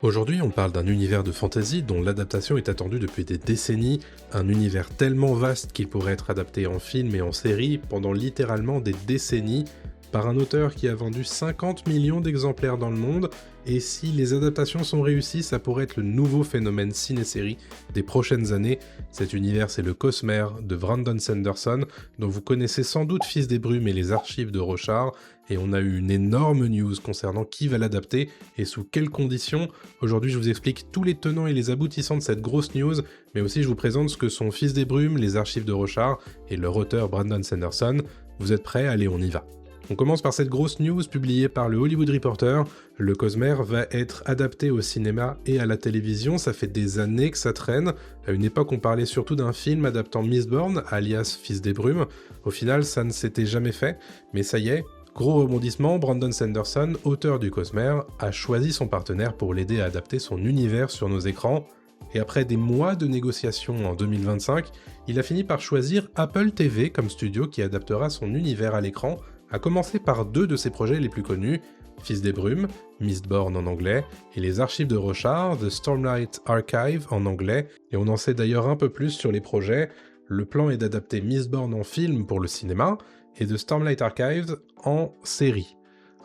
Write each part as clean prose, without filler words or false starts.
Aujourd'hui, on parle d'un univers de fantasy dont l'adaptation est attendue depuis des décennies, un univers tellement vaste qu'il pourrait être adapté en film et en série pendant littéralement des décennies, par un auteur qui a vendu 50 millions d'exemplaires dans le monde, et si les adaptations sont réussies, ça pourrait être le nouveau phénomène ciné-série des prochaines années. Cet univers, c'est le Cosmere de Brandon Sanderson, dont vous connaissez sans doute Fils des Brumes et les archives de Rochard, et on a eu une énorme news concernant qui va l'adapter et sous quelles conditions. Aujourd'hui, je vous explique tous les tenants et les aboutissants de cette grosse news, mais aussi je vous présente ce que sont Fils des Brumes, les archives de Rochard et leur auteur Brandon Sanderson. Vous êtes prêts? Allez, on y va. On commence par cette grosse news publiée par le Hollywood Reporter. Le Cosmere va être adapté au cinéma et à la télévision, ça fait des années que ça traîne. À une époque, on parlait surtout d'un film adaptant Mistborn, alias Fils des Brumes. Au final, ça ne s'était jamais fait, mais ça y est, gros rebondissement, Brandon Sanderson, auteur du Cosmere, a choisi son partenaire pour l'aider à adapter son univers sur nos écrans. Et après des mois de négociations en 2025, il a fini par choisir Apple TV comme studio qui adaptera son univers à l'écran, à commencer par deux de ses projets les plus connus, Fils des Brumes, Mistborn en anglais, et les archives de Rochard, The Stormlight Archive en anglais, et on en sait d'ailleurs un peu plus sur les projets. Le plan est d'adapter Mistborn en film pour le cinéma, et The Stormlight Archives en série.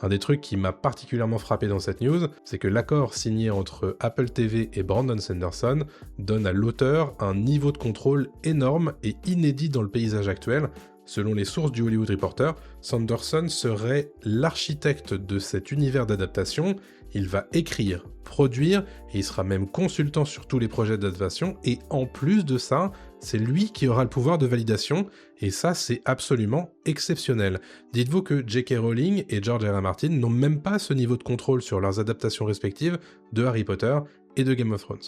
Un des trucs qui m'a particulièrement frappé dans cette news, c'est que l'accord signé entre Apple TV et Brandon Sanderson donne à l'auteur un niveau de contrôle énorme et inédit dans le paysage actuel. Selon les sources du Hollywood Reporter, Sanderson serait l'architecte de cet univers d'adaptation. Il va écrire, produire, et il sera même consultant sur tous les projets d'adaptation, et en plus de ça, c'est lui qui aura le pouvoir de validation, et ça c'est absolument exceptionnel. Dites-vous que J.K. Rowling et George R.R. Martin n'ont même pas ce niveau de contrôle sur leurs adaptations respectives de Harry Potter et de Game of Thrones.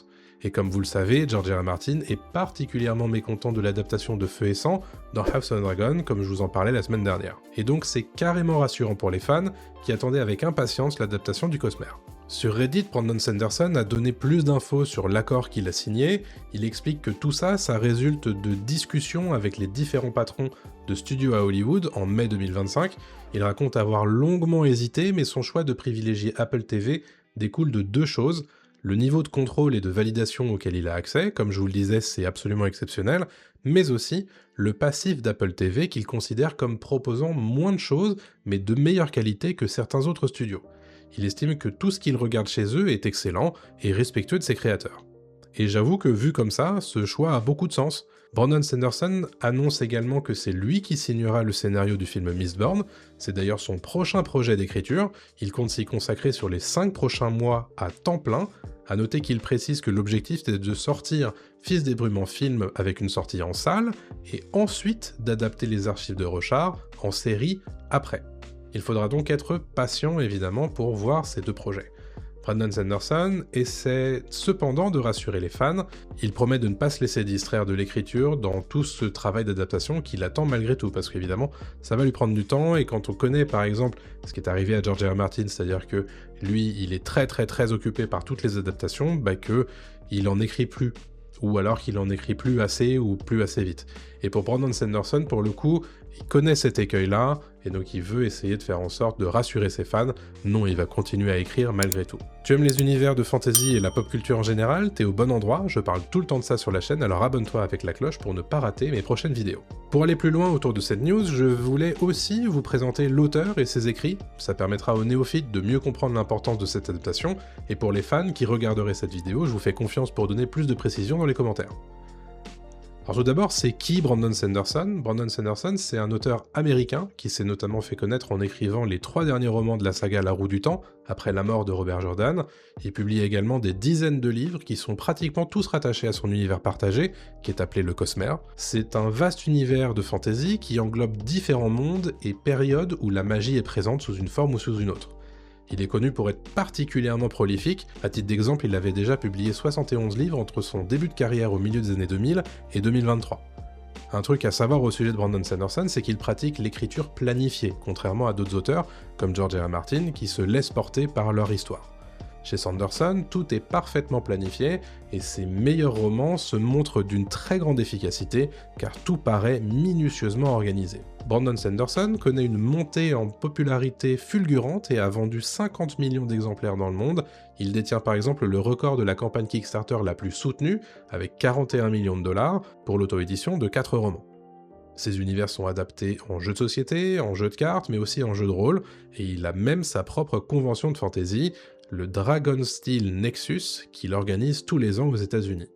Et comme vous le savez, George R.R. Martin est particulièrement mécontent de l'adaptation de Feu et Sang dans House of the Dragon, comme je vous en parlais la semaine dernière. Et donc c'est carrément rassurant pour les fans qui attendaient avec impatience l'adaptation du Cosmere. Sur Reddit, Brandon Sanderson a donné plus d'infos sur l'accord qu'il a signé. Il explique que tout ça, ça résulte de discussions avec les différents patrons de studios à Hollywood en mai 2025. Il raconte avoir longuement hésité, mais son choix de privilégier Apple TV découle de deux choses. Le niveau de contrôle et de validation auquel il a accès, comme je vous le disais, c'est absolument exceptionnel, mais aussi le passif d'Apple TV qu'il considère comme proposant moins de choses, mais de meilleure qualité que certains autres studios. Il estime que tout ce qu'il regarde chez eux est excellent et respectueux de ses créateurs. Et j'avoue que vu comme ça, ce choix a beaucoup de sens. Brandon Sanderson annonce également que c'est lui qui signera le scénario du film Mistborn, c'est d'ailleurs son prochain projet d'écriture, il compte s'y consacrer sur les 5 prochains mois à temps plein. À noter qu'il précise que l'objectif est de sortir Fils des Brumes en film avec une sortie en salle, et ensuite d'adapter les archives de Rochard en série après. Il faudra donc être patient évidemment pour voir ces deux projets. Brandon Sanderson essaie cependant de rassurer les fans, il promet de ne pas se laisser distraire de l'écriture dans tout ce travail d'adaptation qu'il attend malgré tout, parce qu'évidemment ça va lui prendre du temps, et quand on connaît par exemple ce qui est arrivé à George R.R. Martin, c'est-à-dire que lui il est très occupé par toutes les adaptations, que il en écrit plus, ou alors qu'il en écrit plus assez ou plus assez vite. Et pour Brandon Sanderson, pour le coup, il connaît cet écueil-là, et donc il veut essayer de faire en sorte de rassurer ses fans. Non, il va continuer à écrire malgré tout. Tu aimes les univers de fantasy et la pop culture en général? T'es au bon endroit, je parle tout le temps de ça sur la chaîne, alors abonne-toi avec la cloche pour ne pas rater mes prochaines vidéos. Pour aller plus loin autour de cette news, je voulais aussi vous présenter l'auteur et ses écrits. Ça permettra aux néophytes de mieux comprendre l'importance de cette adaptation, et pour les fans qui regarderaient cette vidéo, je vous fais confiance pour donner plus de précision dans les commentaires. Alors tout d'abord, c'est qui Brandon Sanderson? Brandon Sanderson, c'est un auteur américain qui s'est notamment fait connaître en écrivant les 3 derniers romans de la saga La Roue du Temps, après la mort de Robert Jordan. Il publie également des dizaines de livres qui sont pratiquement tous rattachés à son univers partagé, qui est appelé le Cosmere. C'est un vaste univers de fantasy qui englobe différents mondes et périodes où la magie est présente sous une forme ou sous une autre. Il est connu pour être particulièrement prolifique. À titre d'exemple, il avait déjà publié 71 livres entre son début de carrière au milieu des années 2000 et 2023. Un truc à savoir au sujet de Brandon Sanderson, c'est qu'il pratique l'écriture planifiée, contrairement à d'autres auteurs, comme George R.R. Martin, qui se laissent porter par leur histoire. Chez Sanderson, tout est parfaitement planifié et ses meilleurs romans se montrent d'une très grande efficacité car tout paraît minutieusement organisé. Brandon Sanderson connaît une montée en popularité fulgurante et a vendu 50 millions d'exemplaires dans le monde. Il détient par exemple le record de la campagne Kickstarter la plus soutenue, avec 41 millions de dollars, pour l'auto-édition de 4 romans. Ces univers sont adaptés en jeux de société, en jeux de cartes, mais aussi en jeux de rôle, et il a même sa propre convention de fantasy, le Dragonsteel Nexus, qu'il organise tous les ans aux États-Unis.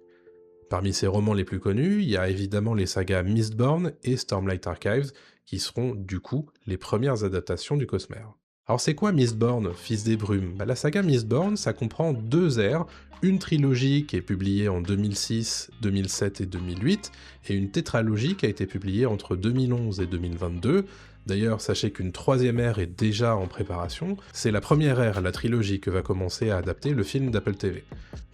Parmi ses romans les plus connus, il y a évidemment les sagas Mistborn et Stormlight Archives, qui seront du coup les premières adaptations du Cosmere. Alors c'est quoi Mistborn, Fils des Brumes ? La saga Mistborn, ça comprend 2 ères, une trilogie qui est publiée en 2006, 2007 et 2008, et une tétralogie qui a été publiée entre 2011 et 2022. D'ailleurs, sachez qu'une 3e ère est déjà en préparation. C'est la première ère, la trilogie, que va commencer à adapter le film d'Apple TV.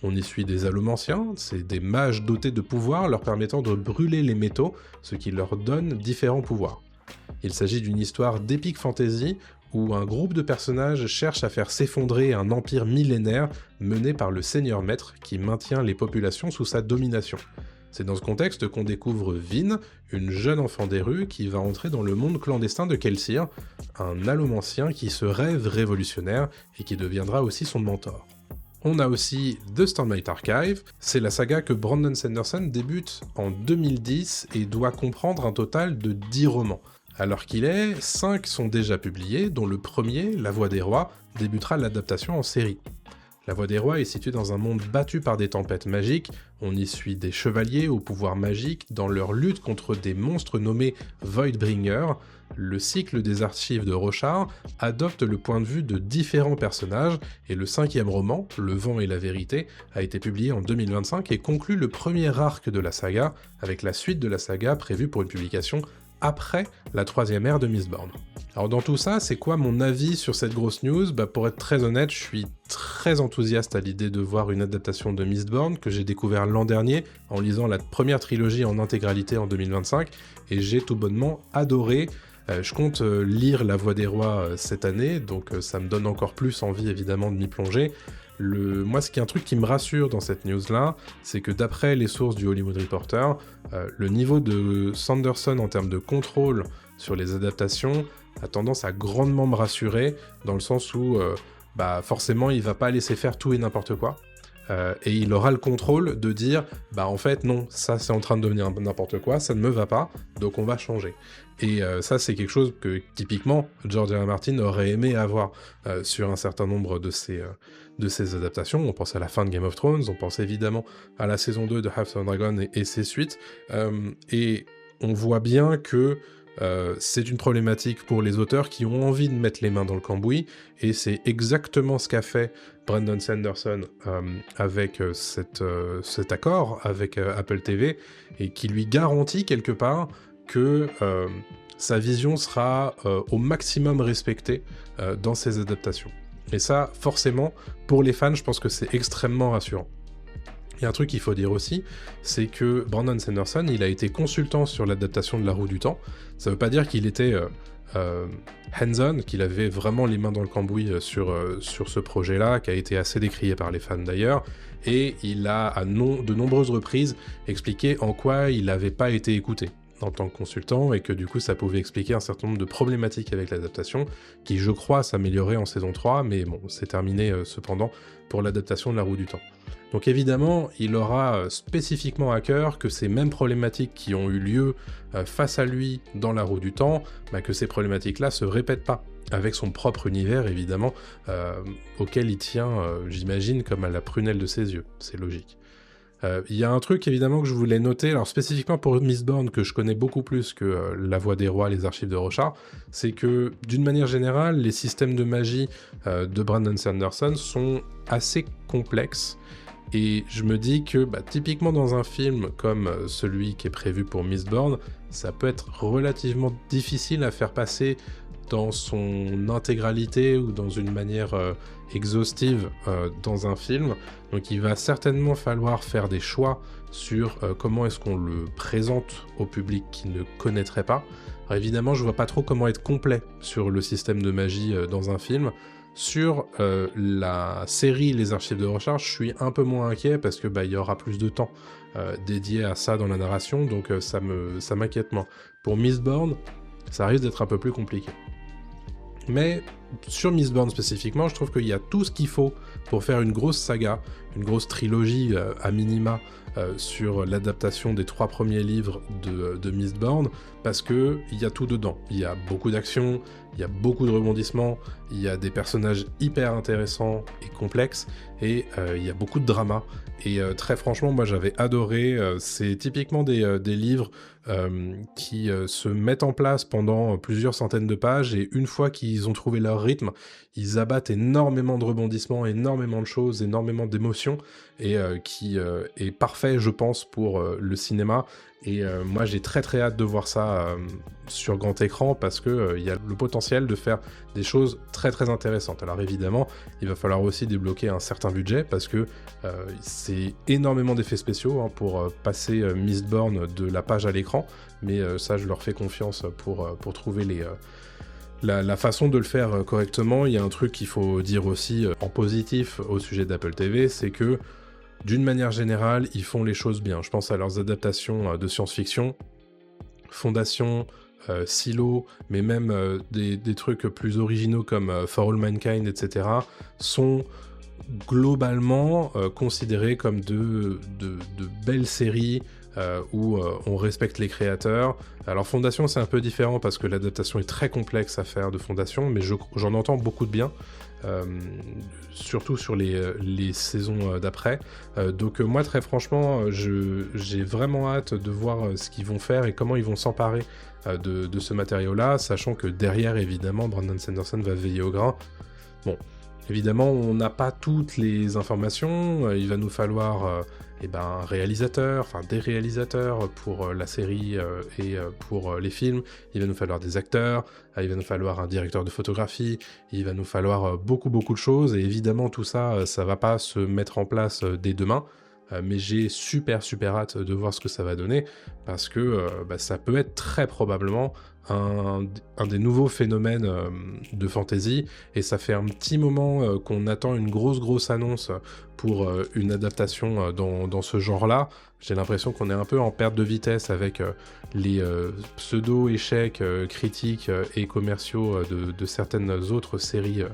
On y suit des allomanciens, c'est des mages dotés de pouvoirs leur permettant de brûler les métaux, ce qui leur donne différents pouvoirs. Il s'agit d'une histoire d'épique fantasy où un groupe de personnages cherche à faire s'effondrer un empire millénaire mené par le Seigneur Maître qui maintient les populations sous sa domination. C'est dans ce contexte qu'on découvre Vin, une jeune enfant des rues qui va entrer dans le monde clandestin de Kelsier, un allomancien qui se rêve révolutionnaire et qui deviendra aussi son mentor. On a aussi The Stormlight Archive, c'est la saga que Brandon Sanderson débute en 2010 et doit comprendre un total de 10 romans. Alors qu'il est, 5 sont déjà publiés, dont le premier, La Voix des Rois, débutera l'adaptation en série. La Voix des Rois est située dans un monde battu par des tempêtes magiques, on y suit des chevaliers au pouvoir magique dans leur lutte contre des monstres nommés Voidbringer. Le cycle des archives de Rochard adopte le point de vue de différents personnages, et le 5e roman, Le Vent et la Vérité, a été publié en 2025 et conclut le premier arc de la saga, avec la suite de la saga prévue pour une publication après la 3e ère de Mistborn. Alors dans tout ça, c'est quoi mon avis sur cette grosse news ? Pour être très honnête, je suis très enthousiaste à l'idée de voir une adaptation de Mistborn que j'ai découvert l'an dernier en lisant la première trilogie en intégralité en 2025, et j'ai tout bonnement adoré. Je compte lire La Voix des Rois cette année, donc ça me donne encore plus envie évidemment de m'y plonger. Moi, ce qui est un truc qui me rassure dans cette news-là, c'est que d'après les sources du Hollywood Reporter, le niveau de Sanderson en termes de contrôle sur les adaptations a tendance à grandement me rassurer, dans le sens où forcément il va pas laisser faire tout et n'importe quoi. Et il aura le contrôle de dire en fait non, ça c'est en train de devenir n'importe quoi, ça ne me va pas, donc on va changer. Et ça c'est quelque chose que typiquement George R. R. Martin aurait aimé avoir sur un certain nombre de ses adaptations. On pense à la fin de Game of Thrones, on pense évidemment à la saison 2 de House of Dragon et ses suites, et on voit bien que c'est une problématique pour les auteurs qui ont envie de mettre les mains dans le cambouis, et c'est exactement ce qu'a fait Brandon Sanderson avec cet accord avec Apple TV, et qui lui garantit quelque part que sa vision sera au maximum respectée dans ses adaptations. Et ça, forcément, pour les fans, je pense que c'est extrêmement rassurant. Il y a un truc qu'il faut dire aussi, c'est que Brandon Sanderson, il a été consultant sur l'adaptation de La Roue du Temps. Ça veut pas dire qu'il était hands-on, qu'il avait vraiment les mains dans le cambouis sur ce projet-là, qui a été assez décrié par les fans d'ailleurs, et il a à de nombreuses reprises expliqué en quoi il n'avait pas été écouté en tant que consultant, et que du coup ça pouvait expliquer un certain nombre de problématiques avec l'adaptation, qui je crois s'amélioraient en saison 3, mais bon, c'est terminé cependant pour l'adaptation de La Roue du Temps. Donc évidemment, il aura spécifiquement à cœur que ces mêmes problématiques qui ont eu lieu face à lui dans La Roue du Temps, que ces problématiques-là se répètent pas, avec son propre univers évidemment, auquel il tient, j'imagine, comme à la prunelle de ses yeux, c'est logique. Il y a un truc évidemment que je voulais noter, alors spécifiquement pour Mistborn, que je connais beaucoup plus que La Voix des Rois, les archives de Rochard, c'est que d'une manière générale, les systèmes de magie de Brandon Sanderson sont assez complexes, et je me dis que typiquement dans un film comme celui qui est prévu pour Mistborn, ça peut être relativement difficile à faire passer dans son intégralité ou dans une manière exhaustive dans un film. Donc il va certainement falloir faire des choix sur comment est-ce qu'on le présente au public qui ne connaîtrait pas. Alors évidemment, je vois pas trop comment être complet sur le système de magie dans un film, Sur la série Les Archives de Recharge, je suis un peu moins inquiet parce que il y aura plus de temps dédié à ça dans la narration, donc ça m'inquiète moins. Pour Mistborn, ça risque d'être un peu plus compliqué. Mais sur Mistborn spécifiquement, je trouve qu'il y a tout ce qu'il faut pour faire une grosse saga, une grosse trilogie à minima sur l'adaptation des 3 premiers livres de Mistborn, parce qu'il y a tout dedans. Il y a beaucoup d'action, il y a beaucoup de rebondissements, il y a des personnages hyper intéressants et complexes, et il y a beaucoup de drama. Et très franchement, moi j'avais adoré, c'est typiquement des livres qui se mettent en place pendant plusieurs centaines de pages, et une fois qu'ils ont trouvé leur rythme, ils abattent énormément de rebondissements, énormément de choses, énormément d'émotions, et qui est parfait, je pense, pour le cinéma. Et moi j'ai très très hâte de voir ça sur grand écran, parce que il y a le potentiel de faire des choses très très intéressantes. Alors évidemment, il va falloir aussi débloquer un certain budget, parce que c'est énormément d'effets spéciaux pour passer Mistborn de la page à l'écran, mais ça je leur fais confiance pour trouver la façon de le faire correctement. Il y a un truc qu'il faut dire aussi en positif au sujet d'Apple TV, c'est que d'une manière générale, ils font les choses bien. Je pense à leurs adaptations de science-fiction, Fondation, Silo, mais même des trucs plus originaux comme For All Mankind, etc., sont globalement considérés comme de belles séries où on respecte les créateurs. Alors Fondation, c'est un peu différent parce que l'adaptation est très complexe à faire de Fondation, mais j'en entends beaucoup de bien. Surtout sur les saisons d'après. Donc moi, très franchement, j'ai vraiment hâte de voir ce qu'ils vont faire et comment ils vont s'emparer de ce matériau-là, sachant que derrière, évidemment, Brandon Sanderson va veiller au grain. Bon, évidemment, on n'a pas toutes les informations, il va nous falloir un réalisateur, enfin des réalisateurs pour la série et pour les films, il va nous falloir des acteurs, il va nous falloir un directeur de photographie, il va nous falloir beaucoup de choses, et évidemment tout ça, ça va pas se mettre en place dès demain, mais j'ai super hâte de voir ce que ça va donner, parce que ça peut être très probablement un des nouveaux phénomènes de fantasy, et ça fait un petit moment qu'on attend une grosse annonce pour une adaptation dans ce genre-là. J'ai l'impression qu'on est un peu en perte de vitesse avec les pseudo-échecs critiques et commerciaux de certaines autres séries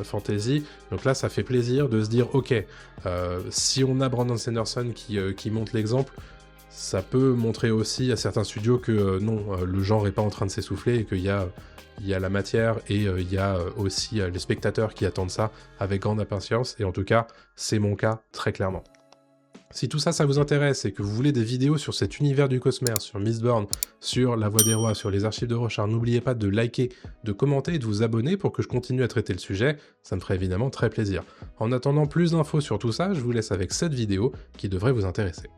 fantasy. Donc là, ça fait plaisir de se dire, ok, si on a Brandon Sanderson qui montre l'exemple, ça peut montrer aussi à certains studios que non, le genre est pas en train de s'essouffler, et qu'il y a la matière, et il y a aussi les spectateurs qui attendent ça avec grande impatience, et en tout cas, c'est mon cas très clairement. Si tout ça, ça vous intéresse et que vous voulez des vidéos sur cet univers du Cosmere, sur Mistborn, sur La Voix des Rois, sur les archives de Recharge, n'oubliez pas de liker, de commenter et de vous abonner pour que je continue à traiter le sujet, ça me ferait évidemment très plaisir. En attendant plus d'infos sur tout ça, je vous laisse avec cette vidéo qui devrait vous intéresser.